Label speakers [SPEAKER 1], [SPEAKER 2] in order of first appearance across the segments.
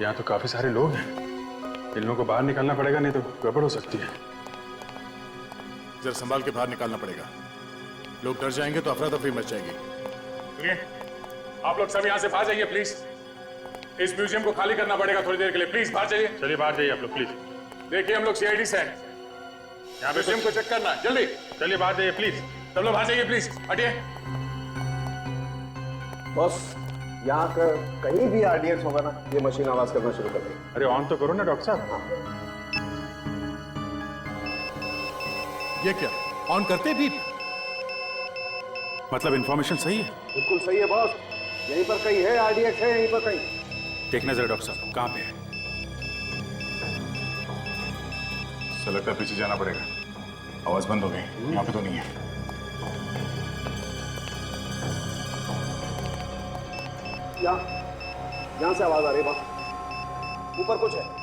[SPEAKER 1] यहाँ तो काफी सारे लोग हैं, इन लोगों को बाहर निकालना पड़ेगा, नहीं तो गड़बड़ हो सकती है।
[SPEAKER 2] जरा संभाल के बाहर निकालना पड़ेगा, लोग डर जाएंगे तो अफरा तफरी मच जाएगी।
[SPEAKER 1] सुनिए, आप लोग सब यहाँ से बाहर जाइए प्लीज। इस म्यूजियम को खाली करना पड़ेगा थोड़ी देर के लिए, प्लीज बाहर जाइए। चलिए बाहर जाइए आप लोग प्लीज। देखिए हम लोग सीआईडी से हैं, यहाँ पे म्यूजियम को चेक करना है, जल्दी चलिए बाहर जाइए प्लीज। सब लोग बाहर जाइए प्लीज, हटिए।
[SPEAKER 3] बॉस, यहाँ का कहीं भी आरडीएक्स होगा ना, ये मशीन आवाज करना शुरू कर देगी।
[SPEAKER 1] अरे ऑन तो करो ना डॉक्टर साहब।
[SPEAKER 2] ये क्या, ऑन करते भी?
[SPEAKER 1] मतलब इंफॉर्मेशन सही है?
[SPEAKER 3] बिल्कुल सही है बॉस, यहीं पर कहीं है आरडीएक्स, है यहीं पर कहीं।
[SPEAKER 1] देखना जरा डॉक्टर साहब कहाँ पे है। ऐसा लगता है पीछे जाना पड़ेगा, आवाज बंद हो गई, यहाँ पे तो नहीं है।
[SPEAKER 3] यहाँ से आवाज आ रही है बॉस, ऊपर कुछ है।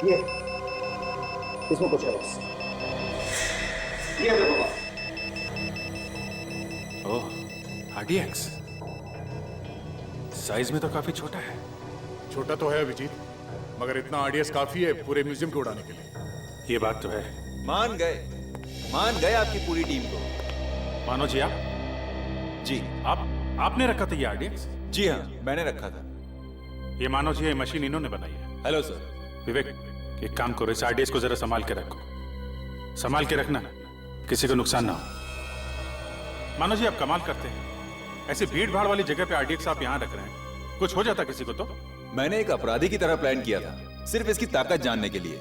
[SPEAKER 3] ये इसमें कुछ है बस, ये देखो बस।
[SPEAKER 1] ओह, आरडीएक्स साइज में तो काफी छोटा है।
[SPEAKER 2] छोटा तो है अभिजीत, मगर इतना आरडीएक्स काफी है पूरे म्यूजियम को उड़ाने के लिए।
[SPEAKER 1] ये बात तो है।
[SPEAKER 4] मान गए आपकी पूरी टीम को।
[SPEAKER 1] मानो जी आप?
[SPEAKER 4] जी
[SPEAKER 1] आपने रखा था ये आरडीएक्स?
[SPEAKER 4] जी हाँ, मैंने रखा था।
[SPEAKER 1] ये मानो जी, ये मशीन इन्होंने बनाई है।
[SPEAKER 4] Hello sir.
[SPEAKER 1] विवेक, एक काम करो, इस आरडीएक्स को जरा संभाल के रखो, संभाल के रखना, किसी को नुकसान ना हो। मानो जी आप कमाल करते हैं, ऐसी भीड़ भाड़ वाली जगह पे आरडीएक्स आप यहाँ रख रहे हैं, कुछ हो जाता किसी को तो?
[SPEAKER 4] मैंने एक अपराधी की तरह प्लान किया था, सिर्फ इसकी ताकत जानने के लिए।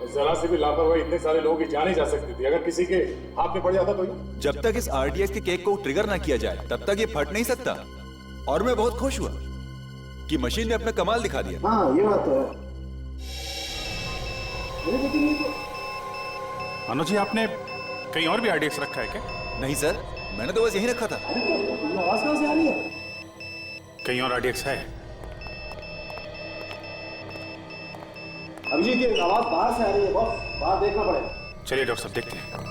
[SPEAKER 2] जरा से भी लापरवाही इतने सारे लोगों की जान ही जा सकती थी, अगर किसी के हाथ में पड़ जाता तो।
[SPEAKER 4] जब तक इस आरडीएक्स के केक को ट्रिगर ना किया जाए तब तक ये फट नहीं सकता। और मैं बहुत खुश हुआ कि मशीन ने अपना कमाल दिखा दिया।
[SPEAKER 3] हाँ ये बात तो है।
[SPEAKER 1] मनोज जी आपने कहीं और भी आरडीएक्स रखा है क्या?
[SPEAKER 4] नहीं सर, मैंने तो बस यहीं रखा था।
[SPEAKER 3] आवाज कहाँ से आ रही है?
[SPEAKER 1] कहीं और आरडीएक्स है?
[SPEAKER 3] अभिजीत, ये आवाज बाहर से आ रही है बॉस, बाहर देखना पड़ेगा।
[SPEAKER 1] चलिए डॉक्टर साहब देखते हैं।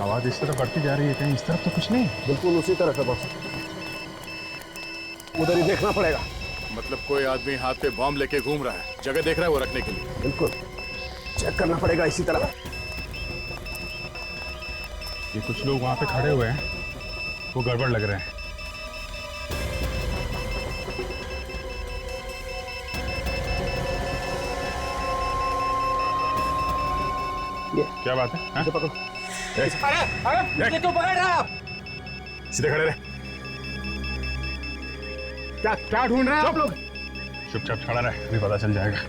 [SPEAKER 1] आवाज इस तरफ बढ़ती जा रही है, कहीं इस तरफ तो कुछ नहीं?
[SPEAKER 3] बिल्कुल उसी तरफ है बॉस, उधर ही देखना पड़ेगा।
[SPEAKER 2] मतलब कोई आदमी हाथ पे बॉम्ब लेके घूम रहा है, जगह देख रहा है वो रखने के लिए।
[SPEAKER 3] बिल्कुल चेक करना पड़ेगा इसी तरफ।
[SPEAKER 1] ये कुछ लोग वहां पे खड़े हुए हैं, वो गड़बड़ लग रहे हैं।
[SPEAKER 3] ये
[SPEAKER 1] क्या बात है?
[SPEAKER 3] पकड़ो।
[SPEAKER 1] अरे
[SPEAKER 3] तो पकड़ रहा आप,
[SPEAKER 1] सीधे खड़े रहे।
[SPEAKER 3] क्या ढूंढ रहे हैं आप लोग?
[SPEAKER 1] चुपचाप खड़ा रहे, अभी पता चल जाएगा।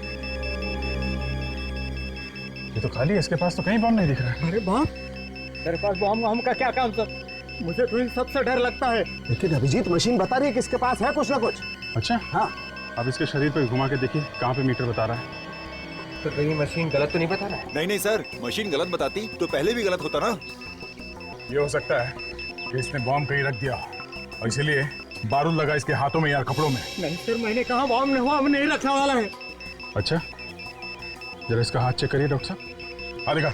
[SPEAKER 1] ये तो खाली है, इसके पास तो कहीं बम नहीं दिख रहा है।
[SPEAKER 5] अरे बम? तेरे पास बम का क्या काम सर? मुझे तो इन सबसे डर लगता है।
[SPEAKER 3] लेकिन अभिजीत, मशीन बता रही है कि इसके पास है कुछ ना कुछ।
[SPEAKER 1] अच्छा
[SPEAKER 3] हाँ,
[SPEAKER 1] अब इसके शरीर पे घुमा के देखिए कहाँ पे मीटर बता रहा है।
[SPEAKER 5] तो कहीं मशीन गलत तो नहीं बता रहा है?
[SPEAKER 4] नहीं सर, मशीन गलत बताती तो पहले भी गलत होता ना।
[SPEAKER 1] ये हो सकता है कि इसने बॉम्ब कहीं रख दिया और इसीलिए बारूद लगा इसके हाथों में या कपड़ों में।
[SPEAKER 5] नहीं सर, मैंने कहा बॉम्ब नहीं रखने वाला है।
[SPEAKER 1] अच्छा, जरा इसका हाथ चेक करिए डॉक्टर साहब। हाँ देखा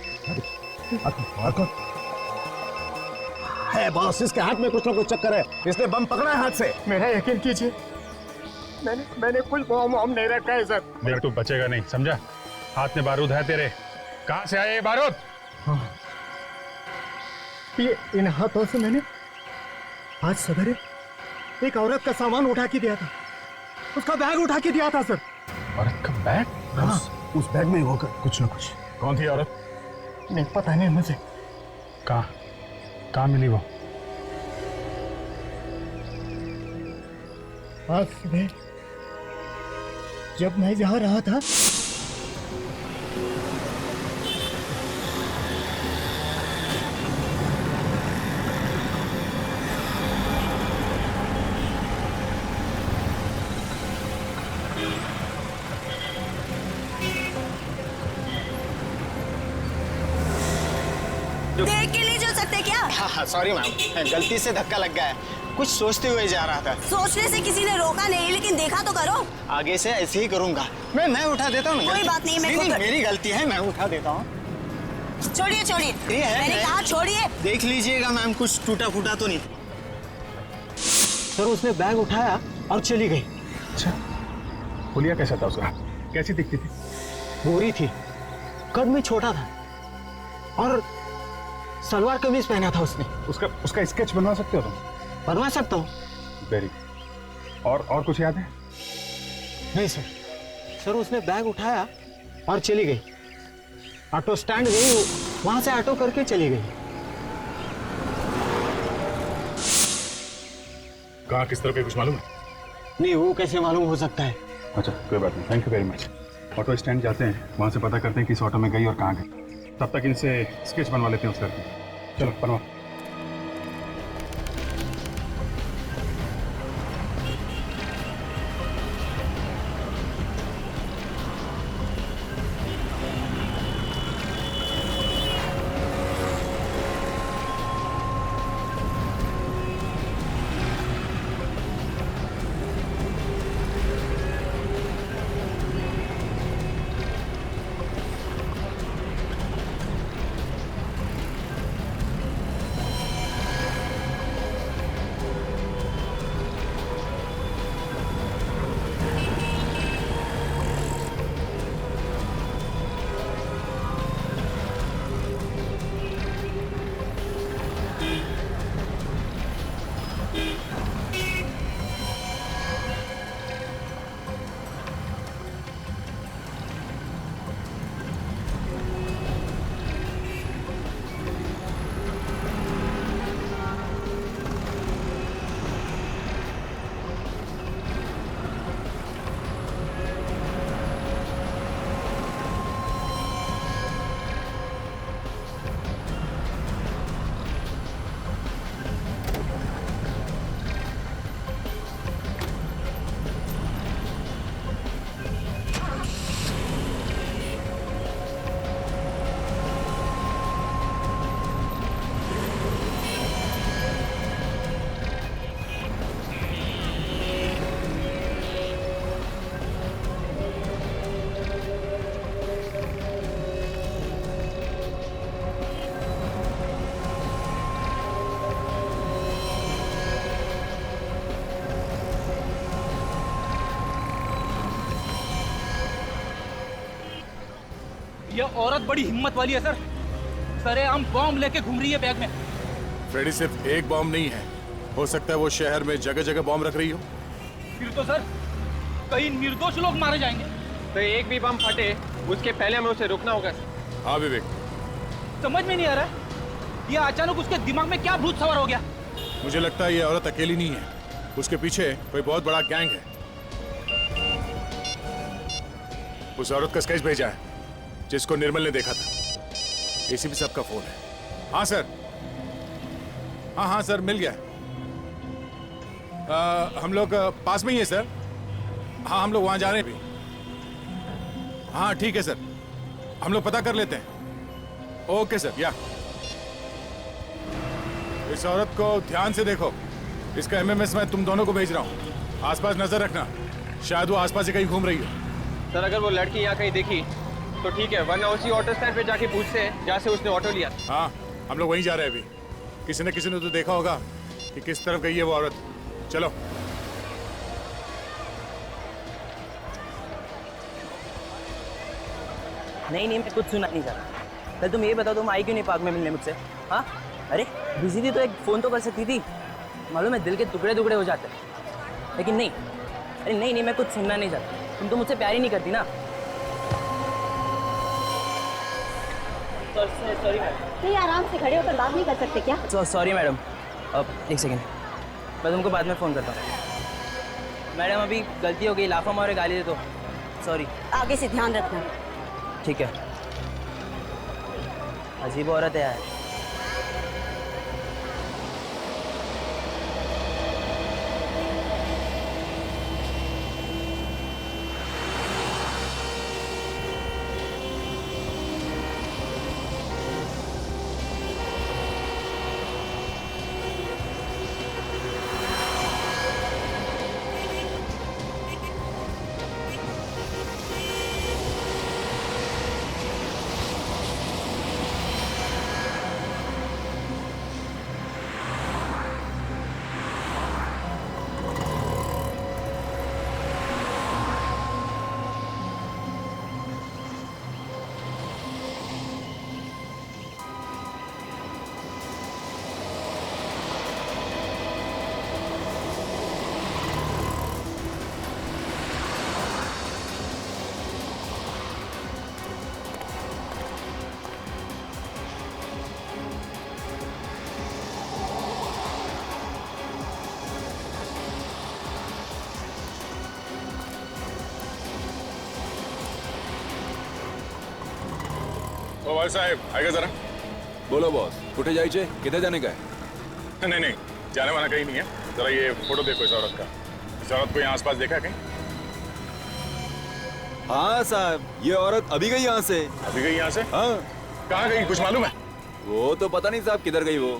[SPEAKER 3] है बॉस, इसके हाथ में कुछ ना कुछ चक्कर है, इसने बम पकड़ा है हाथ से।
[SPEAKER 5] मेरा यकीन कीजिए, मैंने कुछ बॉम्ब नहीं रखा है सर।
[SPEAKER 1] देख तू बचेगा नहीं, समझा? हाथ में बारूद है तेरे। कहाँ से आए ये बारूद?
[SPEAKER 5] हाँ। ये इन हाथों से मैंने आज सवेरे एक औरत का सामान उठा के दिया था, उसका बैग उठा के दिया था सर।
[SPEAKER 1] औरत का बैग?
[SPEAKER 3] हाँ, उस बैग में होगा कुछ ना कुछ।
[SPEAKER 1] कौन थी औरत?
[SPEAKER 5] नहीं पता नहीं मुझे।
[SPEAKER 1] कहाँ मिली वो?
[SPEAKER 5] आज सुबह जब मैं यहाँ रहा था
[SPEAKER 6] देख के नहीं चल सकते क्या?
[SPEAKER 3] हाँ सॉरी मैम, गलती से धक्का लग गया है। कुछ सोचते हुए जा रहा था।
[SPEAKER 6] सोचने से किसी ने रोका नहीं, लेकिन देखा तो करो।
[SPEAKER 3] आगे से ऐसे ही करूंगा। मैं उठा देता हूँ।
[SPEAKER 6] कोई बात नहीं, मैं
[SPEAKER 3] नहीं,
[SPEAKER 6] खुद-
[SPEAKER 3] मेरी गलती है, मैं उठा देता हूँ।
[SPEAKER 6] छोड़िए छोड़िए,
[SPEAKER 3] ये है,
[SPEAKER 6] मैंने
[SPEAKER 3] है।
[SPEAKER 6] कहा छोड़िए।
[SPEAKER 3] देख लीजिएगा मैम, कुछ टूटा फूटा तो नहीं। सर उसने बैग उठाया और चली गई।
[SPEAKER 2] अच्छा, हुलिया कैसा था उसका? कैसी दिखती थी?
[SPEAKER 3] गोरी थी, कद में छोटा था और सलवार कमीज पहना था उसने।
[SPEAKER 2] उसका स्केच बनवा सकते हो तुम?
[SPEAKER 3] बनवा सकता हूँ।
[SPEAKER 2] वेरी। और कुछ याद है?
[SPEAKER 3] नहीं सर। सर उसने बैग उठाया और चली गई। ऑटो स्टैंड गई, वहां से ऑटो करके चली गई।
[SPEAKER 2] कहाँ किस तरह का कुछ मालूम है?
[SPEAKER 3] नहीं, वो कैसे मालूम हो सकता है?
[SPEAKER 2] अच्छा, कोई बात नहीं, thank you very much. Auto stand जाते हैं, वहाँ से पता करते हैं किस ऑटो में गई और कहाँ गई। तब तक इनसे स्केच बनवा लेते हैं उस लड़की। चलो बनवा।
[SPEAKER 7] ये औरत बड़ी हिम्मत वाली है सर। सरेआम बॉम्ब लेके घूम रही है बैग में।
[SPEAKER 2] फ्रेडी, सिर्फ एक बॉम्ब नहीं है, हो सकता है वो शहर में जगह जगह बॉम्ब रख रही हो।
[SPEAKER 7] फिर तो सर कई निर्दोष लोग मारे जाएंगे।
[SPEAKER 8] तो एक भी बम फटे उसके पहले हमें उसे रोकना होगा।
[SPEAKER 2] हाँ विवेक,
[SPEAKER 7] समझ में नहीं आ रहा है, ये अचानक उसके दिमाग में क्या भूत सवार हो गया।
[SPEAKER 2] मुझे लगता है ये औरत अकेली नहीं है, उसके पीछे कोई बहुत बड़ा गैंग है। उस औरत का स्केच भेजा है जिसको निर्मल ने देखा था। एसीपी साहब का फोन है। हाँ सर, हाँ सर, मिल गया। हम लोग पास में ही है सर। हाँ, हम लोग वहां जा रहे हैं अभी। हाँ ठीक है सर, हम लोग पता कर लेते हैं। Okay sir. या इस औरत को ध्यान से देखो, इसका एमएमएस मैं तुम दोनों को भेज रहा हूँ। आसपास नजर रखना, शायद वो आसपास ही कहीं घूम रही हो।
[SPEAKER 8] सर अगर वो लड़की यहाँ कहीं दिखी तो ठीक है, वरना उसी ऑटो स्टैंड पे जाके पूछते हैं जहाँ से उसने ऑटो लिया।
[SPEAKER 2] हाँ, हम लोग वहीं जा रहे हैं अभी। किसी न किसी ने तो देखा होगा कि किस तरफ गई है वो औरत। चलो।
[SPEAKER 9] नहीं मैं कुछ सुना नहीं चाहता। पहले तुम ये बताओ, तुम आई क्यों नहीं पार्क में मिलने मुझसे? हाँ, अरे बिजी थी तो एक फ़ोन तो कर सकती थी। मालूम है दिल के टुकड़े टुकड़े हो जाते हैं, लेकिन नहीं। अरे नहीं मैं कुछ सुनना नहीं चाहता। तुम तो मुझसे प्यार ही नहीं करती ना। Sorry madam.
[SPEAKER 6] नहीं, आराम से खड़े होकर बात नहीं कर सकते क्या?
[SPEAKER 9] Sorry madam. अब एक सेकेंड, मैं तुमको बाद में फ़ोन करता हूँ। मैडम अभी गलती हो गई, लाफा मारे गाली दे दो। सॉरी।
[SPEAKER 6] आगे से ध्यान रखना।
[SPEAKER 9] ठीक है। अजीब औरत है यार।
[SPEAKER 1] ओ भाई साहब आएगा जरा।
[SPEAKER 4] बोलो बॉस, कुठे जायचे? किधर जाने का है?
[SPEAKER 1] नहीं नहीं, जाने वाला कहीं नहीं है। जरा ये फोटो देखो इस औरत का। इस औरत को यहाँ आसपास देखा है कहीं?
[SPEAKER 4] हाँ साहब, ये औरत अभी गई यहाँ से।
[SPEAKER 1] अभी गई यहाँ से?
[SPEAKER 4] हाँ।
[SPEAKER 1] कहाँ गई कुछ मालूम है?
[SPEAKER 4] वो तो पता नहीं साहब किधर गई वो।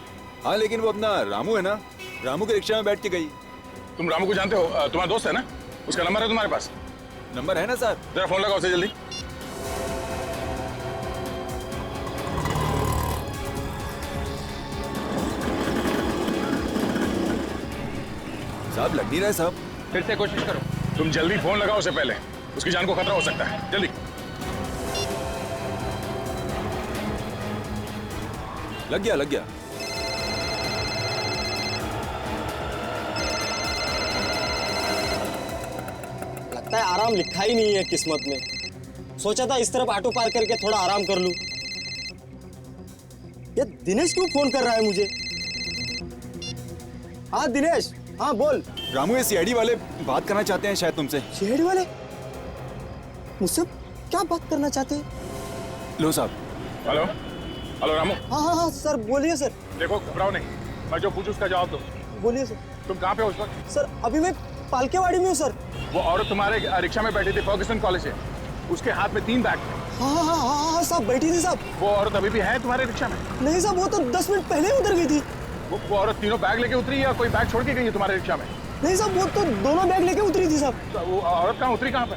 [SPEAKER 4] हाँ लेकिन वो अपना रामू है ना, रामू के रिक्शा में बैठ के गई।
[SPEAKER 1] तुम रामू को जानते हो? तुम्हारा दोस्त है ना? उसका नंबर है तुम्हारे पास?
[SPEAKER 4] नंबर है ना साहब।
[SPEAKER 1] जरा फोन लगाओ उसे जल्दी।
[SPEAKER 4] साहब लग नहीं रहा है साहब।
[SPEAKER 8] फिर से कोशिश करो।
[SPEAKER 1] तुम जल्दी फोन लगाओ उसे पहले, उसकी जान को खतरा हो सकता है। जल्दी।
[SPEAKER 4] लग गया लग गया।
[SPEAKER 3] लगता है आराम लिखा ही नहीं है किस्मत में। सोचा था इस तरफ ऑटो पार्क करके थोड़ा आराम कर लूं। ये दिनेश क्यों फोन कर रहा है मुझे? हाँ दिनेश, हाँ बोल।
[SPEAKER 4] रामू ये सीआईडी वाले बात करना चाहते हैं शायद तुमसे।
[SPEAKER 3] सीआईडी वाले मुझसे क्या बात करना चाहते हैं?
[SPEAKER 4] लो साहब।
[SPEAKER 1] Hello hello Ramu.
[SPEAKER 3] हाँ हाँ हाँ सर बोलिए सर।
[SPEAKER 1] देखो घबराओ नहीं, मैं जो पूछूं उसका जवाब दो।
[SPEAKER 3] बोलिए सर।
[SPEAKER 1] तुम कहाँ पे हो उस वक्त?
[SPEAKER 3] सर अभी मैं पालकेवाड़ी में हूँ सर।
[SPEAKER 1] वो औरत तुम्हारे रिक्शा में बैठी थी फर्ग्यूसन कॉलेज से, उसके हाथ में 3 बैग थे।
[SPEAKER 3] हाँ हाँ हाँ हाँ हाँ साहब बैठी थी साहब।
[SPEAKER 1] वो औरत अभी भी है तुम्हारे रिक्शा में?
[SPEAKER 3] नहीं साहब, वो तो 10 मिनट पहले ही उतर गई थी।
[SPEAKER 1] वो औरत तीनों बैग लेके उतरी या कोई बैग छोड़ के गई है तुम्हारे रिक्शा में?
[SPEAKER 3] नहीं साहब, वो तो दोनों बैग लेके उतरी थी साहब।
[SPEAKER 1] तो वो औरत कहाँ उतरी, कहाँ पे?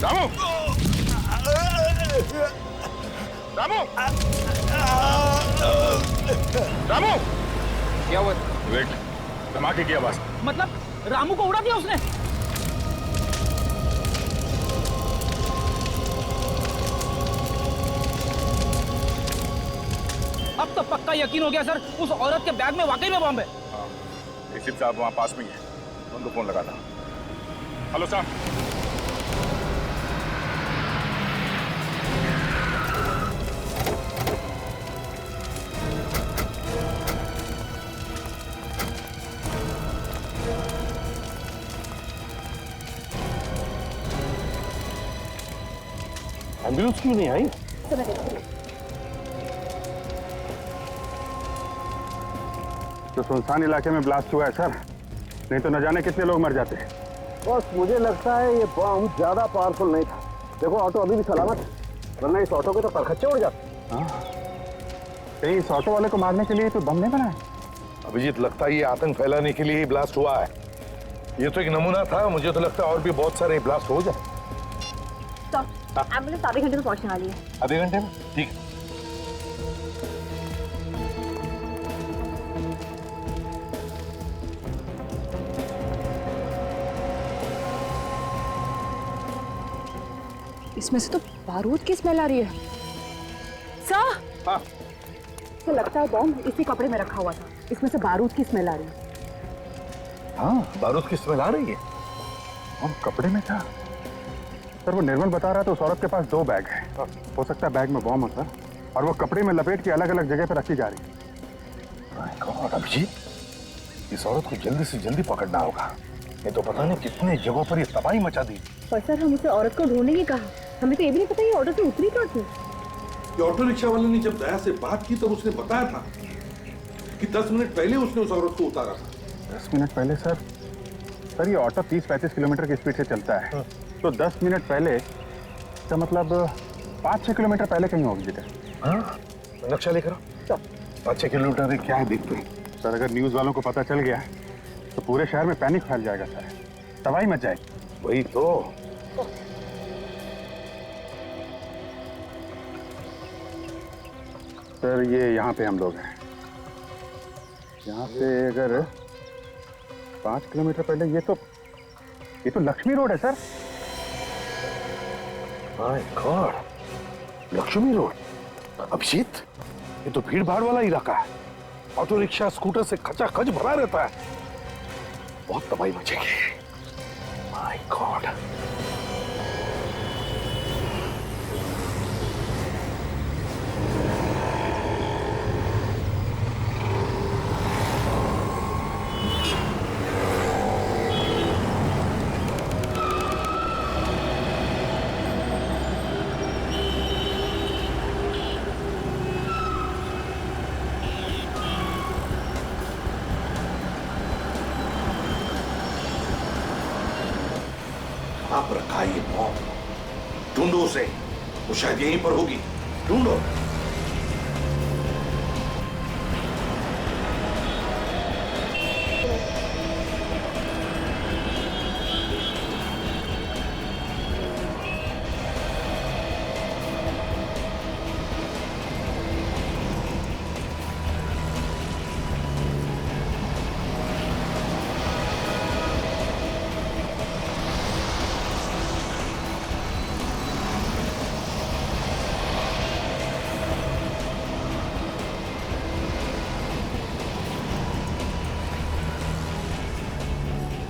[SPEAKER 1] रामू! रामू! रामू!
[SPEAKER 8] क्या हुआ?
[SPEAKER 1] वेट, धमाके की आवाज।
[SPEAKER 7] मतलब रामू को उड़ा दिया उसने? अब तो पक्का यकीन हो गया सर, उस औरत के बैग में वाकई में बम है।
[SPEAKER 1] हाँ, एसीपी साहब वहाँ पास में ही है, उनको फोन लगा था। हेलो साहब। एम्बुलेंस क्यों नहीं आई? तो सुनसान इलाके में ब्लास्ट हुआ है सर, नहीं तो न जाने कितने लोग मर जाते।
[SPEAKER 5] बस मुझे लगता है ये बम ज्यादा पावरफुल नहीं था। देखो ऑटो अभी भी सलामत है, वरना इस ऑटो के तो परखच्चे उड़ जाते।
[SPEAKER 1] कहीं इस ऑटो वाले को मारने के लिए तो बम नहीं बनाया?
[SPEAKER 10] अभिजीत, लगता है ये आतंक फैलाने के लिए ही ब्लास्ट हुआ है। ये तो एक नमूना था, मुझे तो लगता है और भी बहुत सारे ब्लास्ट हो जाए।
[SPEAKER 6] एम्बुलेंस आधे घंटे में पहुंचने वाली है।
[SPEAKER 10] आधे घंटे में? ठीक है।
[SPEAKER 6] इसमें से तो बारूद की स्मेल आ रही है। सर,
[SPEAKER 1] हाँ।
[SPEAKER 6] तो लगता है बॉम्ब इसी कपड़े में रखा हुआ था, इसमें से बारूद की स्मेल आ रही है।
[SPEAKER 10] हाँ, बारूद की स्मेल आ रही है।
[SPEAKER 1] बम कपड़े में था सर। वो निर्मल बता रहा था उस औरत के पास 2 बैग है, हो सकता है बैग में बम हो सर, और वो कपड़े में लपेट के अलग अलग जगह पे रखी जा रही है।
[SPEAKER 10] गॉड, अभिजीत, इस औरत को जल्दी से जल्दी पकड़ना होगा। ये तो पता नहीं कितने जगहों पर ये तबाही मचा दी।
[SPEAKER 6] पर सर हम उसे औरत को ढूंढने की कहा, हमें तो ये भी नहीं पता ये ऑटो से उतरी कहाँ थी।
[SPEAKER 11] कि ऑटो रिक्शा वाले ने जब दया से बात की तब उसने बताया था कि 10 मिनट पहले उसने उस औरत को उतारा था।
[SPEAKER 2] 10 मिनट पहले सर? सर ये ऑटो 30-35 किलोमीटर की स्पीड से चलता है, तो 10 मिनट पहले तो मतलब 5-6 किलोमीटर पहले कहीं होगी बेटा।
[SPEAKER 10] हाँ, नक्शा लेकर आओ। 5-6 किलोमीटर क्या है देखते हैं।
[SPEAKER 2] सर अगर न्यूज़ वालों को पता चल गया तो पूरे शहर में पैनिक फैल जाएगा सर, तबाही मच जाएगी।
[SPEAKER 10] वही तो।
[SPEAKER 2] सर ये यहाँ पे हम लोग हैं। यहाँ से अगर 5 किलोमीटर पहले ये तो लक्ष्मी रोड है sir.
[SPEAKER 10] My God, Lakshmi road. Abhijit, ये तो भीड़ भाड़ वाला इलाका है। ऑटो रिक्शा स्कूटर से खचाखच भरा रहता है। बहुत तबाही मचेगी। My God.
[SPEAKER 11] आप रखा है ये बॉम्ब, ढूंढो उसे, वो शायद यहीं पर होगी, ढूंढो।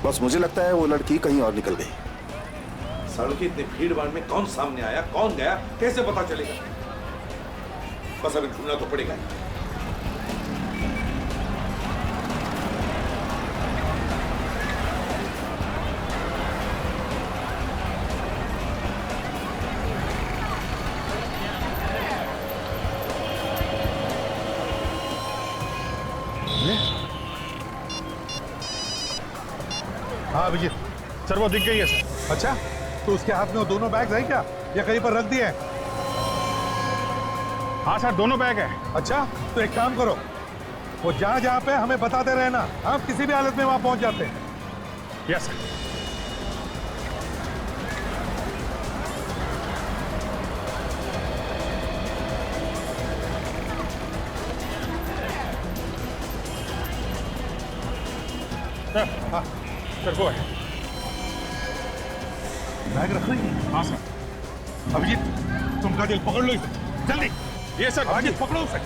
[SPEAKER 12] बस मुझे लगता है वो लड़की कहीं और निकल गई।
[SPEAKER 11] सड़क की इतनी भीड़ भाड़ में कौन सामने आया, कौन गया, कैसे पता चलेगा? बस अभी ढूंढना तो पड़ेगा।
[SPEAKER 10] हाँ अभिजीत, सर वो दिख गई है सर। अच्छा, तो उसके हाथ में वो दोनों बैग है क्या, या कहीं पर रख दिए हैं? हाँ सर, दोनों बैग है। अच्छा, तो एक काम करो, वो जहाँ जहाँ पे हमें बताते रहना, हम किसी भी हालत में वहां पहुंच जाते हैं। Yes sir. हाँ सर, वो है। बैग रख रही है? हाँ सर। अभिजीत, तुम काजल पकड़ लो इसे, जल्दी। ये सर, अभिजीत पकड़ो उसे।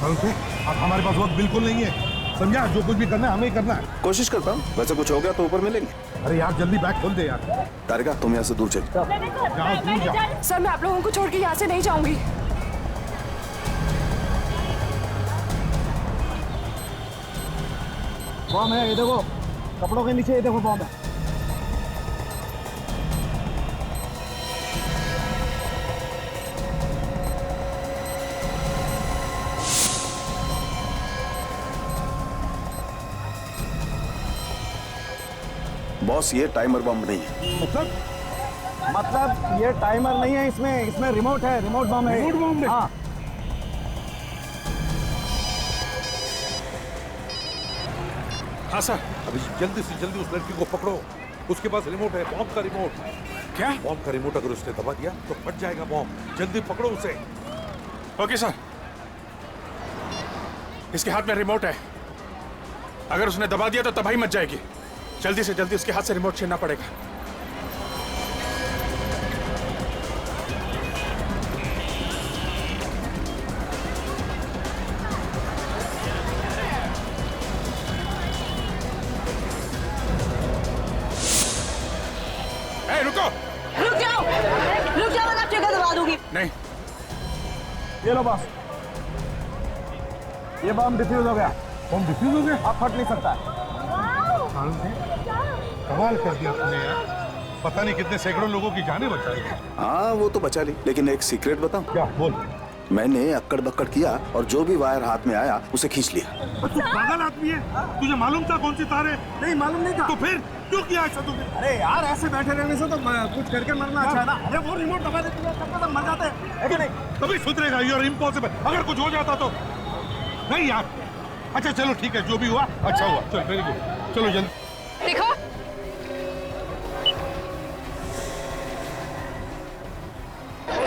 [SPEAKER 10] अब हमारे पास वक्त बिल्कुल नहीं है, समझा? जो कुछ भी करना है हमें ही करना है।
[SPEAKER 12] कोशिश करता हूँ, वैसे कुछ हो गया तो ऊपर मिलेंगे।
[SPEAKER 10] अरे यार जल्दी बैग खोल दे यार।
[SPEAKER 12] तारिका, तुम यहाँ से दूर चल
[SPEAKER 10] जाओ, दूर जाओ।
[SPEAKER 6] सर मैं आप लोगों को छोड़ के यहाँ से नहीं जाऊंगी।
[SPEAKER 5] बॉम्ब है, ये देखो, कपड़ों के नीचे ये देखो बॉम्ब है।
[SPEAKER 12] बॉस, ये टाइमर बम नहीं है।
[SPEAKER 5] मतलब ये टाइमर नहीं है, इसमें रिमोट है, रिमोट बम है।
[SPEAKER 10] रिमोट बम है?
[SPEAKER 5] हाँ।
[SPEAKER 10] हाँ सर।
[SPEAKER 11] अभी जल्दी से जल्दी उस लड़की को पकड़ो, उसके पास रिमोट है, बॉम्ब का रिमोट।
[SPEAKER 10] क्या?
[SPEAKER 11] बॉम्ब का रिमोट अगर उसने दबा दिया तो फट जाएगा बॉम्ब। जल्दी पकड़ो उसे।
[SPEAKER 2] Okay sir. इसके हाथ में रिमोट है, अगर उसने दबा दिया तो तबाही मच जाएगी। जल्दी से जल्दी उसके हाथ से रिमोट छीनना पड़ेगा। ए, रुको!
[SPEAKER 6] रुक जाओ!
[SPEAKER 2] नहीं।
[SPEAKER 5] ये लो बॉस, ये बम डिफ्यूज हो गया।
[SPEAKER 10] बम डिफ्यूज हो गया?
[SPEAKER 5] अब फट नहीं सकता।
[SPEAKER 10] कमाल कर दिया तुमने यार, पता नहीं कितने सैकड़ों लोगों की जानें बचाई।
[SPEAKER 12] हाँ वो तो बचा ली, लेकिन एक सीक्रेट बताऊं?
[SPEAKER 10] क्या? बोल।
[SPEAKER 12] मैंने अक्कड़ बक्कड़ किया और जो भी वायर हाथ में आया उसे खींच लिया।
[SPEAKER 10] तू पागल आदमी है, तुझे मालूम था कौन सी तार है?
[SPEAKER 5] नहीं मालूम नहीं था।
[SPEAKER 10] तो फिर क्यों किया ऐसा तुमने?
[SPEAKER 5] अरे यार ऐसे बैठे रहने से तो कुछ करके मरना अच्छा है ना। अरे वो रिमोट दबा देते हैं, तब तक मर जाते हैं, है कि नहीं?
[SPEAKER 10] कभी सुधरेगा, यू आर इम्पॉसिबल। अगर कुछ हो जाता तो नहीं यार। अच्छा चलो ठीक है, जो भी हुआ अच्छा हुआ। चल वेरी गुड, चलो जल्दी।
[SPEAKER 6] देखो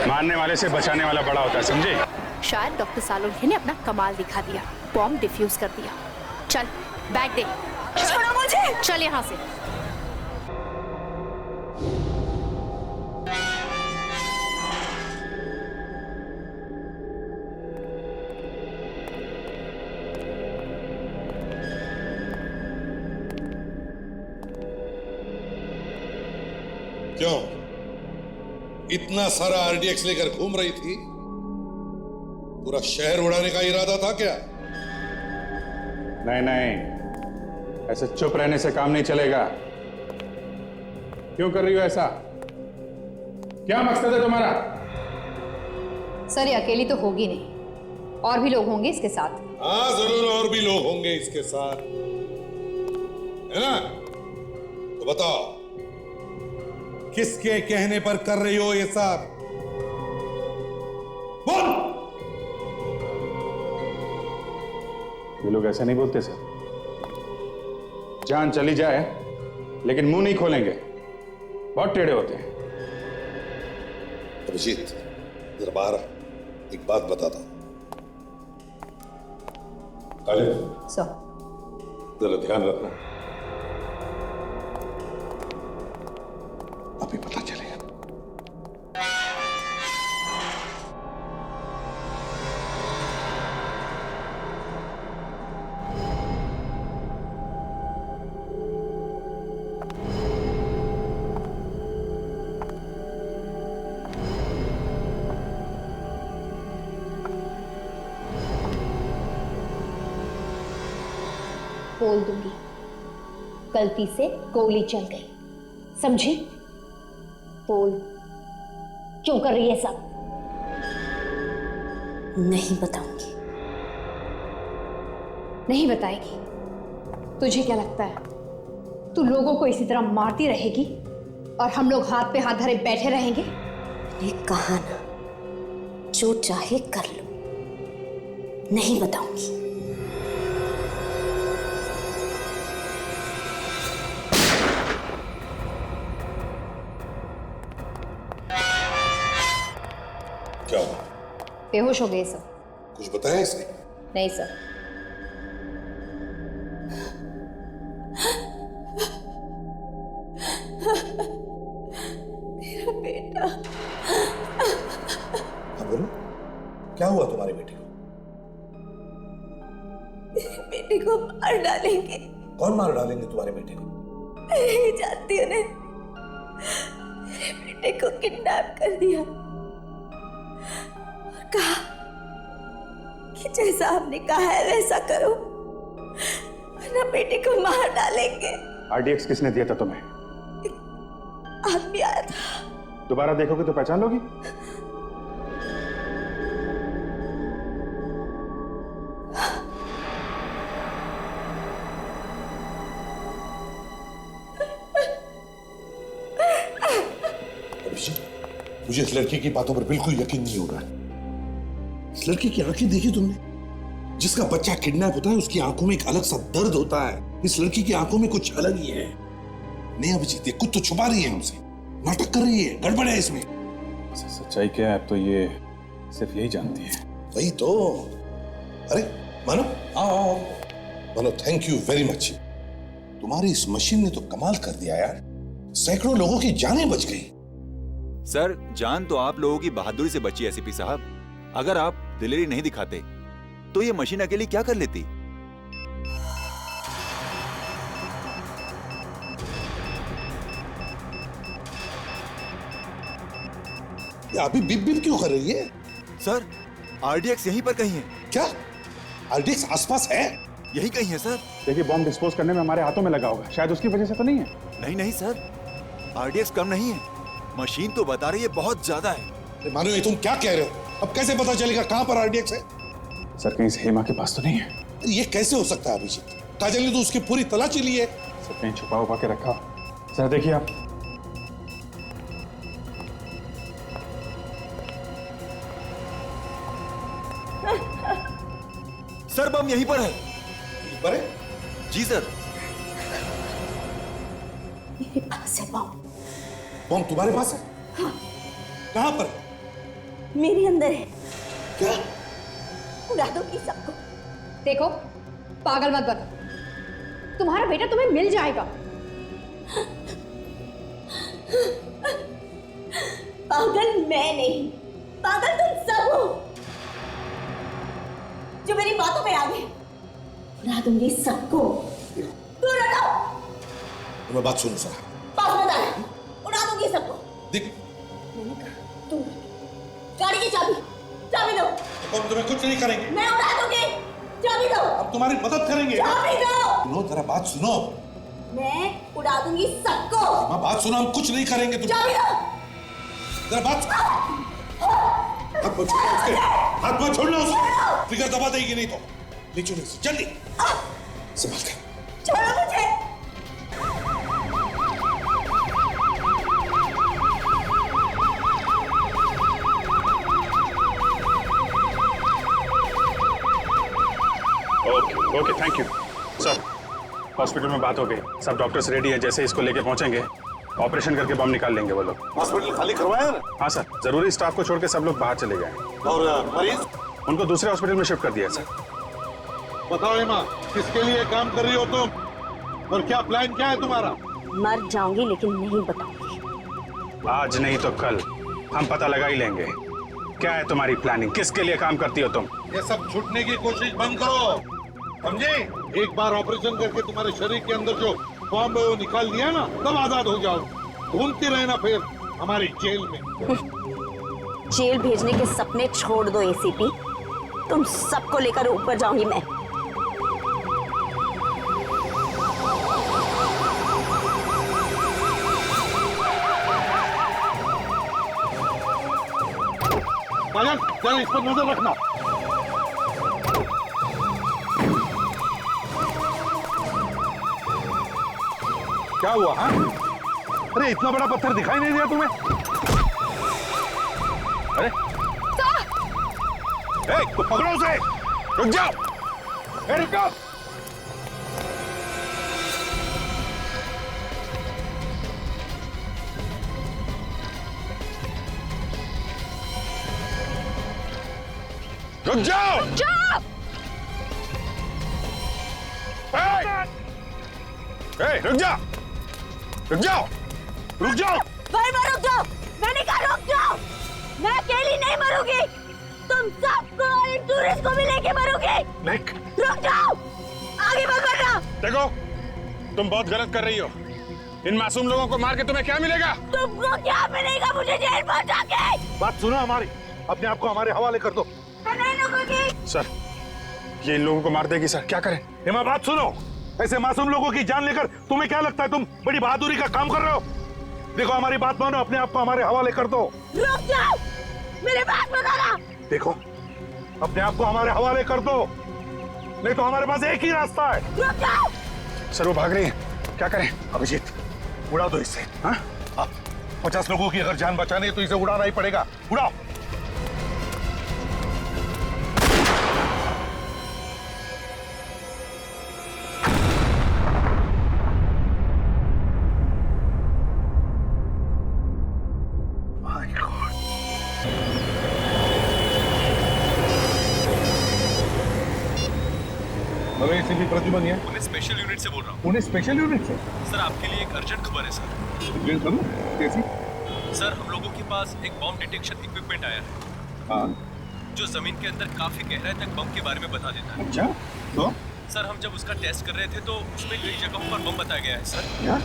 [SPEAKER 1] मारने वाले से बचाने वाला बड़ा होता है, समझे?
[SPEAKER 6] शायद डॉक्टर सालोंखे ने अपना कमाल दिखा दिया, बॉम्ब डिफ्यूज कर दिया। चल बैग दे। छोड़ो मुझे। चल यहाँ से।
[SPEAKER 11] क्यों इतना सारा आरडीएक्स लेकर घूम रही थी? पूरा शहर उड़ाने का इरादा था क्या?
[SPEAKER 1] नहीं नहीं, ऐसे चुप रहने से काम नहीं चलेगा। क्यों कर रही हो ऐसा? क्या मकसद है तुम्हारा?
[SPEAKER 13] सर ये अकेली तो होगी नहीं, और भी लोग होंगे इसके साथ।
[SPEAKER 11] हाँ जरूर, और भी लोग होंगे इसके साथ, है ना? तो बताओ किसके कहने पर कर रही हो ये सब? बोल।
[SPEAKER 1] ये लोग ऐसे नहीं बोलते सर। जान चली जाए लेकिन मुंह नहीं खोलेंगे, बहुत टेढ़े होते हैं।
[SPEAKER 11] अभिजीत जरा बाहर आ, एक बात बताता हूं।
[SPEAKER 13] सर
[SPEAKER 11] जरा ध्यान रखना, अभी पता चलेगा।
[SPEAKER 13] बोल दूंगी, गलती से गोली चल गई, समझे? बोल क्यों कर रही है सब? नहीं बताऊंगी। नहीं बताएगी? तुझे क्या लगता है तू लोगों को इसी तरह मारती रहेगी और हम लोग हाथ पे हाथ धरे बैठे रहेंगे? ने कहा ना, जो चाहे कर लो, नहीं बताऊंगी।
[SPEAKER 11] क्या हुआ?
[SPEAKER 13] बेहोश हो गए सब।
[SPEAKER 11] कुछ बताया इसने?
[SPEAKER 13] नहीं सर।
[SPEAKER 14] मेरा बेटा।
[SPEAKER 11] हाँ बोलो, क्या हुआ तुम्हारी बेटी को?
[SPEAKER 14] मेरे बेटे को मार डालेंगे।
[SPEAKER 11] कौन मार डालेंगे तुम्हारे बेटे को?
[SPEAKER 14] मैं नहीं जानती उन्हें। मेरे बेटे को किडनैप कर दिया और कहा कि जैसा आपने कहा है वैसा करो वरना बेटे को मार डालेंगे।
[SPEAKER 1] आरडीएक्स किसने दिया था तुम्हें?
[SPEAKER 14] आदमी आया था।
[SPEAKER 1] दोबारा देखोगे तो पहचान लोगी?
[SPEAKER 11] मुझे इस लड़की की बातों पर बिल्कुल यकीन नहीं हो रहा है। इस लड़की की आंखें देखी तुमने? जिसका बच्चा किडनैप होता है उसकी आंखों में एक अलग सा दर्द होता है। इस लड़की की आंखों में कुछ अलग ही है। नहीं अभिजीत, ये कुछ तो छुपा रही है हमसे, नाटक कर रही है, गड़बड़ है इसमें।
[SPEAKER 1] सच्चाई क्या है अब तो ये सिर्फ यही जानती है।
[SPEAKER 11] वही तो। अरे मानो, आओ मानो, थैंक यू वेरी मच। तुम्हारी इस मशीन ने तो कमाल कर दिया यार, सैकड़ों लोगों की जानें बच गई।
[SPEAKER 4] सर जान तो आप लोगों की बहादुरी से बची एसीपी साहब। अगर आप दिलेरी नहीं दिखाते तो ये मशीन अकेली क्या कर लेती?
[SPEAKER 11] ये अभी बिप बिप क्यों कर रही है?
[SPEAKER 4] सर आरडीएक्स यहीं पर कहीं है।
[SPEAKER 11] क्या आरडीएक्स आसपास है?
[SPEAKER 4] यही कहीं है सर।
[SPEAKER 2] देखिए बॉम्ब डिस्पोज करने में हमारे हाथों में लगा होगा, शायद उसकी वजह से तो नहीं है।
[SPEAKER 4] नहीं नहीं सर, आरडीएक्स कम नहीं है, मशीन तो बता रही है बहुत ज्यादा है।
[SPEAKER 11] मानो ये तुम क्या कह रहे हो? अब कैसे पता चलेगा कहां पर आरडीएक्स है?
[SPEAKER 2] सर कहीं हेमा के पास तो नहीं है।
[SPEAKER 11] ये कैसे हो सकता है अभिजीत? काजल ने तो उसकी पूरी तलाशी ली है।
[SPEAKER 2] सर कहीं छुपा उपा के रखा। सर देखिए आप,
[SPEAKER 4] सर बम यहीं पर है।
[SPEAKER 11] यहीं पर है?
[SPEAKER 4] जी सर।
[SPEAKER 14] मेरे पास है बम।
[SPEAKER 11] बम तुम्हारे पास है?
[SPEAKER 14] हाँ।
[SPEAKER 11] कहां पर?
[SPEAKER 14] मेरे अंदर है।
[SPEAKER 11] क्या?
[SPEAKER 14] उड़ा दूंगी सबको।
[SPEAKER 13] देखो पागल मत बनो, तुम्हारा बेटा तुम्हें मिल जाएगा।
[SPEAKER 14] पागल मैं नहीं, पागल तुम सब हो जो मेरी बातों में आ गए। उड़ा दूंगी सबको। दूर रखो।
[SPEAKER 11] तुम्हें बात सुनो सर।
[SPEAKER 14] पास मत आना। उड़ा दूंगी सबको।
[SPEAKER 11] देख
[SPEAKER 14] मैंने कहा तुम गाड़ी की चाबी दो।
[SPEAKER 11] हम तुम्हें कुछ नहीं करेंगे।
[SPEAKER 14] मैं उड़ा दूंगी। चाबी दो।
[SPEAKER 11] अब तुम्हारी मदद करेंगे।
[SPEAKER 14] चाबी दो।
[SPEAKER 11] सुनो जरा बात सुनो।
[SPEAKER 14] मैं उड़ा दूंगी सबको।
[SPEAKER 11] माँ बात सुनो, हम कुछ नहीं करेंगे। तुम
[SPEAKER 14] चाबी दो।
[SPEAKER 11] जरा बात। हाथ मत छोड़ना उसके। हाथ मत छोड़ना उसके। ट्रिगर दबा देगी नहीं तो। ले चलो इसे जल्दी। संभाल कर।
[SPEAKER 14] छोड़ो मुझे।
[SPEAKER 2] Okay thank you sir. Hospital में बात हो गई, सब डॉक्टर्स रेडी हैं। जैसे इसको लेके पहुंचेंगे ऑपरेशन करके बम निकाल लेंगे वो लोग।
[SPEAKER 11] हॉस्पिटल खाली करवाया ना?
[SPEAKER 2] हाँ सर, जरूरी स्टाफ को छोड़ के सब लोग बाहर चले गए।
[SPEAKER 11] और मरीज?
[SPEAKER 2] उनको दूसरे हॉस्पिटल में शिफ्ट कर दिया सर।
[SPEAKER 10] बताओ हेमा, किसके लिए काम कर रही हो तुम और क्या प्लान क्या है तुम्हारा?
[SPEAKER 14] मर जाऊंगी लेकिन नहीं बताऊंगी।
[SPEAKER 2] आज नहीं तो कल हम पता लगा ही लेंगे। क्या है तुम्हारी प्लानिंग? किसके लिए काम करती हो तुम?
[SPEAKER 10] ये सब छूटने की कोशिश बंद करो, समझे? एक बार ऑपरेशन करके तुम्हारे शरीर के अंदर जो बॉम्ब है वो निकाल दिया ना, तब आजाद हो जाओ। घूमती रहना फिर हमारी जेल में।
[SPEAKER 14] जेल भेजने के सपने छोड़ दो एसीपी। तुम सबको लेकर ऊपर जाऊंगी मैं।
[SPEAKER 10] काजल, जरा इस पर नजर रखना। क्या हुआ? हाँ? अरे इतना बड़ा पत्थर दिखाई नहीं दिया तुम्हें? अरे तो पकड़ो उसे। रुक जाओ। रुक जाओ।
[SPEAKER 2] रुक जाओ।
[SPEAKER 6] रुक जाओ।
[SPEAKER 2] रुक जाओ। रुक जाओ।
[SPEAKER 10] रुक जाओ।
[SPEAKER 14] भाई मैं रुक जाओ। मैंने कहा रुक जाओ। मैं अकेली नहीं मरूंगी, तुम सबको और इन टूरिस्ट को भी लेके मरोगे। रुक जाओ, आगे मत बढ़ना।
[SPEAKER 2] देखो तुम बहुत गलत कर रही हो। इन मासूम लोगों को मार के तुम्हें क्या मिलेगा?
[SPEAKER 14] तुमको क्या मिलेगा मुझे जेल पहुंचा के?
[SPEAKER 10] बात सुनो हमारी, अपने आप को हमारे हवाले कर दो।
[SPEAKER 14] मैं नहीं रुकूंगी।
[SPEAKER 2] सर ये इन लोगों को मार देगी सर, क्या करें?
[SPEAKER 10] हेमा बात सुनो, ऐसे मासूम लोगों की जान लेकर तुम्हें क्या लगता है तुम बड़ी बहादुरी का काम कर रहे हो? देखो हमारी बात मानो, अपने आप को हमारे हवाले कर दो।
[SPEAKER 14] रुक जाओ, मेरे बात मत आना।
[SPEAKER 10] देखो अपने आप को हमारे हवाले कर दो, नहीं तो हमारे पास एक ही रास्ता है।
[SPEAKER 14] रुक जाओ।
[SPEAKER 2] सर वो भाग रही है, क्या करें?
[SPEAKER 10] अभिजीत उड़ा दो इससे। हाँ? 50 लोगों की अगर जान बचानी है तो इसे उड़ाना ही पड़ेगा। उड़ाओ। प्रद्युमन है,
[SPEAKER 15] पुणे स्पेशल यूनिट से बोल रहा हूँ।
[SPEAKER 10] पुणे स्पेशल यूनिट से?
[SPEAKER 15] सर आपके लिए एक अर्जेंट खबर है सर।
[SPEAKER 10] कैसी?
[SPEAKER 15] सर हम लोगों के पास एक बॉम्ब डिटेक्शन इक्विपमेंट आया है।
[SPEAKER 10] हाँ।
[SPEAKER 15] जो जमीन के अंदर काफी गहराई तक बम के बारे में बता देता है।
[SPEAKER 10] अच्छा तो?
[SPEAKER 15] सर हम जब उसका टेस्ट कर रहे थे तो उसमें कई जगहों पर बम बताया गया है सर।
[SPEAKER 10] क्या?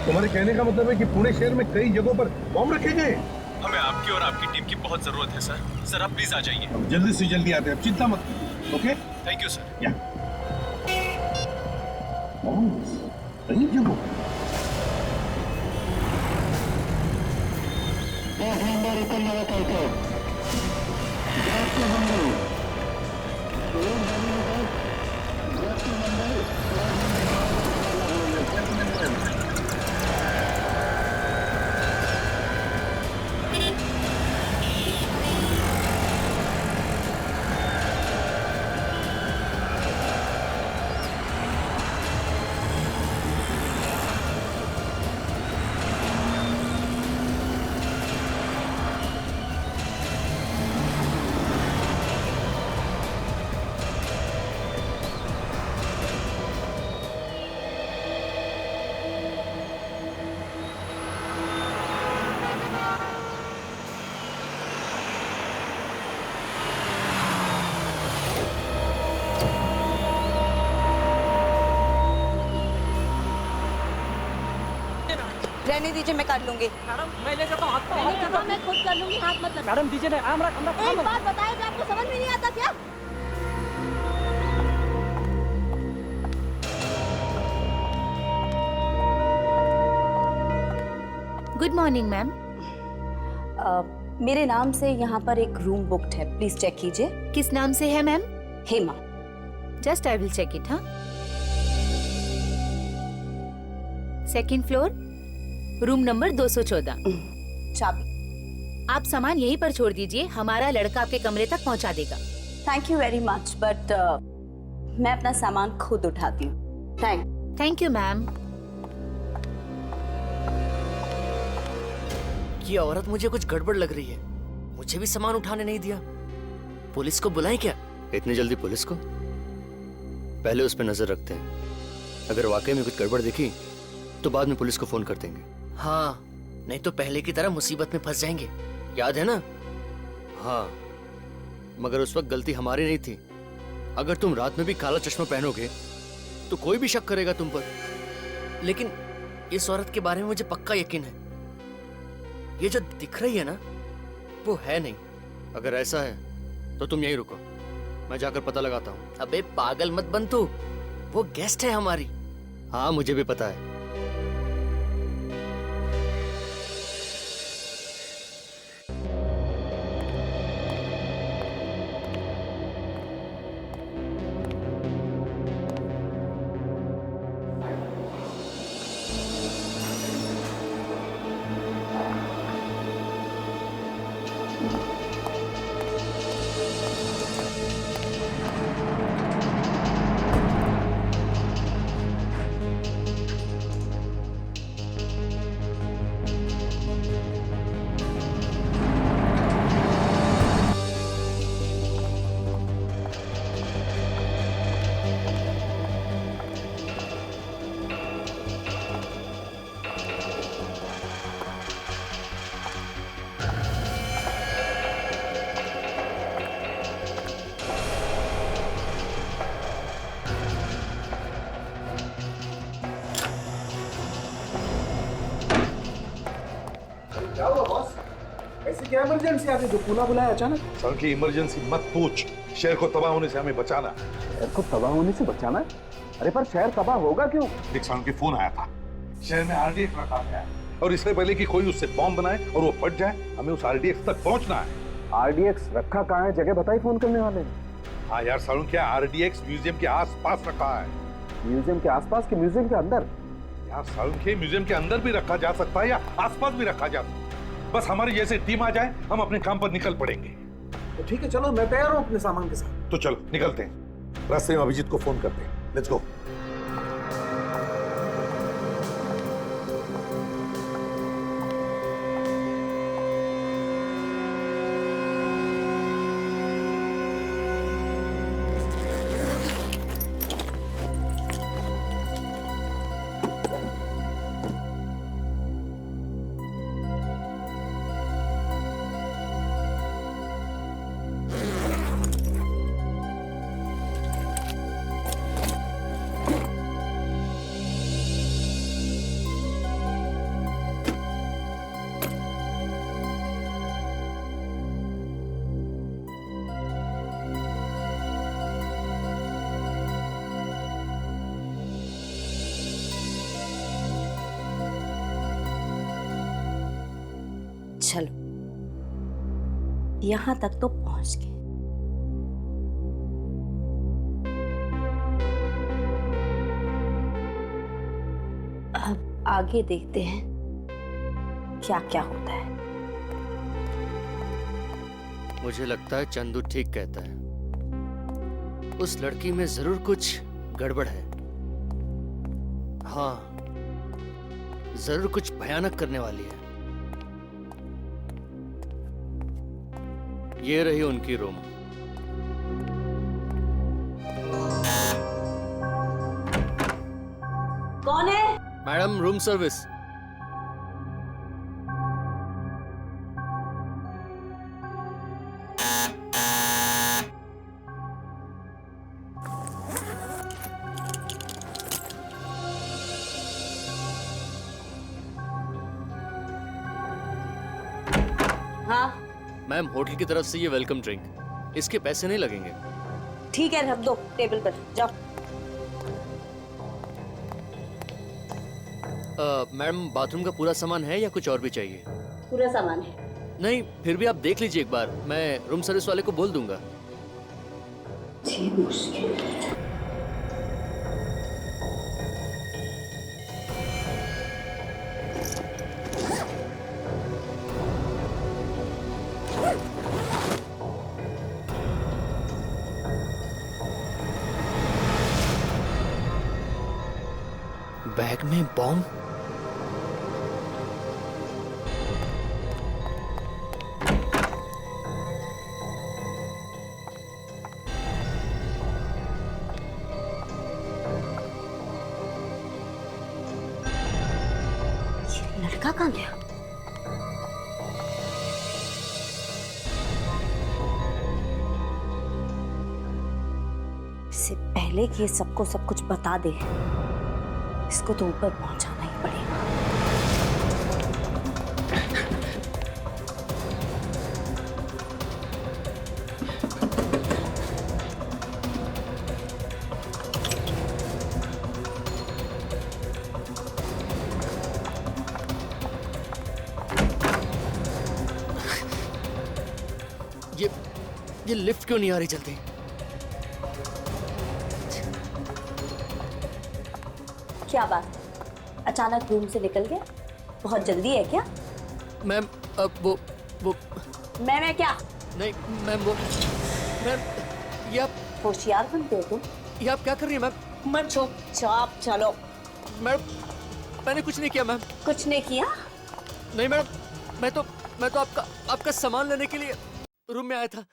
[SPEAKER 10] तुम्हारे कहने का मतलब है कि पुणे शहर में कई जगहों पर बम रखे गए?
[SPEAKER 15] हमें आपकी और आपकी टीम की बहुत जरूरत है सर। सर आप प्लीज आ जाइए।
[SPEAKER 11] अब जल्दी से जल्दी आते हैं, चिंता मत करो। Okay,
[SPEAKER 15] thank you sir.
[SPEAKER 11] या सही जगह।
[SPEAKER 14] रहने दीजिए, मैं कर लूंगी।
[SPEAKER 7] मैडम मैं ले जाता हूँ हाथ पे।
[SPEAKER 14] मैं खुद कर लूंगी, हाथ मत लगाओ।
[SPEAKER 7] मैडम दीजिए ना,
[SPEAKER 14] एक बात बताए तो आपको समझ में नहीं आता क्या?
[SPEAKER 6] Good morning ma'am.
[SPEAKER 14] मेरे नाम से यहाँ पर एक रूम बुक्ड है, प्लीज चेक कीजिए।
[SPEAKER 6] किस नाम से है ma'am?
[SPEAKER 14] Hema.
[SPEAKER 6] Just I will check it. हाँ, सेकंड फ्लोर, रूम नंबर 214।
[SPEAKER 14] चाबी।
[SPEAKER 6] आप सामान यहीं पर छोड़ दीजिए, हमारा लड़का आपके कमरे तक पहुंचा देगा।
[SPEAKER 14] Thank you very much, but मैं अपना सामान खुद उठाती हूँ।
[SPEAKER 6] Thank you ma'am.
[SPEAKER 9] ये औरत मुझे कुछ गड़बड़ लग रही है। मुझे भी सामान उठाने नहीं दिया। पुलिस को बुलाएं क्या?
[SPEAKER 16] इतनी जल्दी पुलिस को? पहले उस पर नजर रखते हैं। अगर वाकई में कुछ गड़बड़ दिखी तो बाद में पुलिस को फोन कर देंगे।
[SPEAKER 9] हाँ, नहीं तो पहले की तरह मुसीबत में फंस जाएंगे। याद है ना?
[SPEAKER 16] हाँ, मगर उस वक्त गलती हमारी नहीं थी। अगर तुम रात में भी काला चश्मा पहनोगे तो कोई भी शक करेगा तुम पर।
[SPEAKER 9] लेकिन इस औरत के बारे में मुझे पक्का यकीन है। ये जो दिख रही है ना, वो है नहीं।
[SPEAKER 16] अगर ऐसा है तो तुम यहीं रुको, मैं जाकर पता लगाता हूँ।
[SPEAKER 9] अबे पागल मत बन तू, वो गेस्ट है हमारी।
[SPEAKER 16] हाँ मुझे भी पता है।
[SPEAKER 10] क्या हुआ बॉस? ऐसी क्या इमरजेंसी आ गई जो पुनः बुलाया अचानक?
[SPEAKER 11] सर की इमरजेंसी मत पूछ। शहर को तबाह होने से हमें बचाना।
[SPEAKER 10] शहर को तबाह होने से बचाना? अरे पर शहर तबाह होगा क्यों?
[SPEAKER 11] एक साल के फोन आया था, शहर में आरडीएक्स रखा गया है और इससे पहले कि कोई उससे बॉम्ब बनाए और वो फट जाए, हमें उस आरडीएक्स तक पहुंचना है।
[SPEAKER 10] आरडीएक्स रखा कहाँ है? जगह बताई फोन करने वाले।
[SPEAKER 11] हाँ यार सालू, क्या आरडीएक्स म्यूजियम के आस-पास रखा है।
[SPEAKER 10] म्यूजियम के आसपास के म्यूजियम के अंदर?
[SPEAKER 11] यार सालू के म्यूजियम के अंदर भी रखा जा सकता है या आसपास भी रखा जा सकता है। बस हमारी जैसे टीम आ जाए, हम अपने काम पर निकल पड़ेंगे।
[SPEAKER 10] तो ठीक है, चलो मैं तैयार हूँ अपने सामान के साथ।
[SPEAKER 11] तो चलो निकलते हैं, रास्ते में अभिजीत को फोन करते हैं। Let's go.
[SPEAKER 14] चलो, यहाँ तक तो पहुंच गए। अब आगे देखते हैं क्या क्या होता है।
[SPEAKER 16] मुझे लगता है चंदू ठीक कहता है, उस लड़की में जरूर कुछ गड़बड़ है। हाँ, जरूर कुछ भयानक करने वाली है। ये रही उनकी रूम।
[SPEAKER 14] कौन है?
[SPEAKER 16] Madam, room service.
[SPEAKER 14] हाँ
[SPEAKER 16] मैम, होटल की तरफ से ये वेलकम ड्रिंक, इसके पैसे नहीं लगेंगे।
[SPEAKER 14] ठीक है, रख दो टेबल पर, जाओ।
[SPEAKER 16] मैम, बाथरूम का पूरा सामान है या कुछ और भी चाहिए?
[SPEAKER 14] पूरा सामान है।
[SPEAKER 16] नहीं, फिर भी आप देख लीजिए एक बार, मैं रूम सर्विस वाले को बोल दूंगा।
[SPEAKER 14] जी मुश्किल।
[SPEAKER 16] बैग में बॉम्ब?
[SPEAKER 14] लड़का कहाँ गया? इससे पहले कि ये सबको सब कुछ बता दे, इसको तो ऊपर पहुंचाना ही पड़ेगा।
[SPEAKER 16] ये लिफ्ट क्यों नहीं आ रही जल्दी?
[SPEAKER 14] क्या बात, अचानक रूम से निकल गया? बहुत जल्दी है क्या?
[SPEAKER 16] मैम, अब वो
[SPEAKER 14] मैं क्या?
[SPEAKER 16] नहीं मैम, वो मैम, ये आप
[SPEAKER 14] होशियार बनते हो तुम।
[SPEAKER 16] ये आप क्या कर रही हैं मैम?
[SPEAKER 14] मत चुपचाप चलो।
[SPEAKER 16] मैम, मैंने कुछ नहीं किया मैम।
[SPEAKER 14] कुछ नहीं किया?
[SPEAKER 16] नहीं मैडम, मैं तो आपका सामान लेने के लिए रूम में आया था।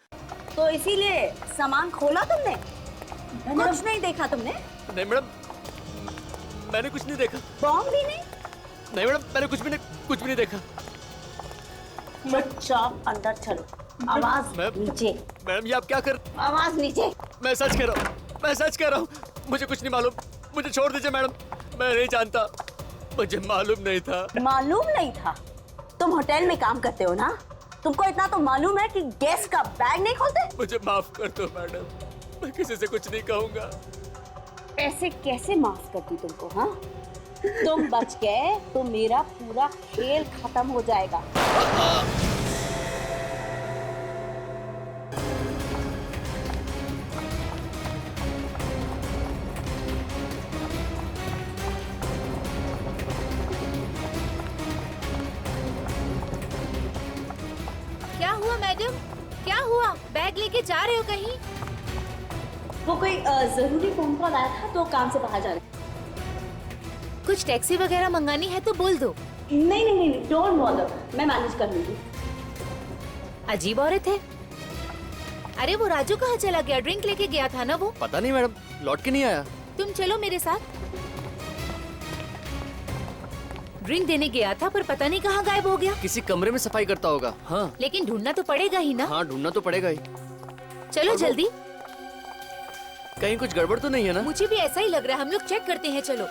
[SPEAKER 14] तो इसीलिए सामान खोला तुमने? कुछ नहीं देखा तुमने?
[SPEAKER 16] नहीं मैडम, मैंने कुछ नहीं देखा।
[SPEAKER 14] बॉम्ब भी नहीं?
[SPEAKER 16] नहीं मैडम, मैंने कुछ भी नहीं देखा।
[SPEAKER 14] चुपचाप अंदर चलो। आवाज नीचे।
[SPEAKER 16] मैडम, ये आप क्या कर?
[SPEAKER 14] आवाज नीचे।
[SPEAKER 16] मैं सच कह रहा हूँ, मुझे कुछ नहीं मालूम, मुझे छोड़ दीजिए मैडम, मैं नहीं जानता, मुझे मालूम नहीं था।
[SPEAKER 14] मालूम नहीं था? तुम होटल में काम करते हो ना, तुमको इतना तो मालूम है कि गेस्ट का बैग नहीं खोलते?
[SPEAKER 16] मुझे माफ कर दो मैडम, मैं किसी से कुछ नहीं कहूँगा।
[SPEAKER 14] ऐसे कैसे माफ करती तुमको? हाँ, तुम बच गए तो मेरा पूरा खेल खत्म हो जाएगा।
[SPEAKER 6] क्या हुआ मैडम? क्या हुआ? बैग लेके जा रहे हो कहीं?
[SPEAKER 14] वो कोई जरूरी फोन कॉल आया था तो काम से बाहर जा रहे।
[SPEAKER 6] कुछ टैक्सी वगैरह मंगानी है तो बोल दो।
[SPEAKER 14] नहीं, डोंट बॉदर, मैं मैनेज कर लूंगी।
[SPEAKER 6] अजीब औरत है। अरे वो राजू कहाँ चला गया? ड्रिंक लेके गया था ना वो?
[SPEAKER 16] पता नहीं मैडम, लौट के नहीं आया।
[SPEAKER 6] तुम चलो मेरे साथ। ड्रिंक देने गया था पर पता नहीं कहाँ गायब हो गया।
[SPEAKER 16] किसी कमरे में सफाई करता होगा। हाँ,
[SPEAKER 6] लेकिन ढूंढना तो पड़ेगा ही ना।
[SPEAKER 16] हाँ, ढूंढना तो पड़ेगा ही।
[SPEAKER 6] चलो जल्दी।
[SPEAKER 16] कहीं कुछ गड़बड़ तो नहीं है ना?
[SPEAKER 6] मुझे भी ऐसा ही लग रहा है, हम लोग चेक करते हैं, चलो।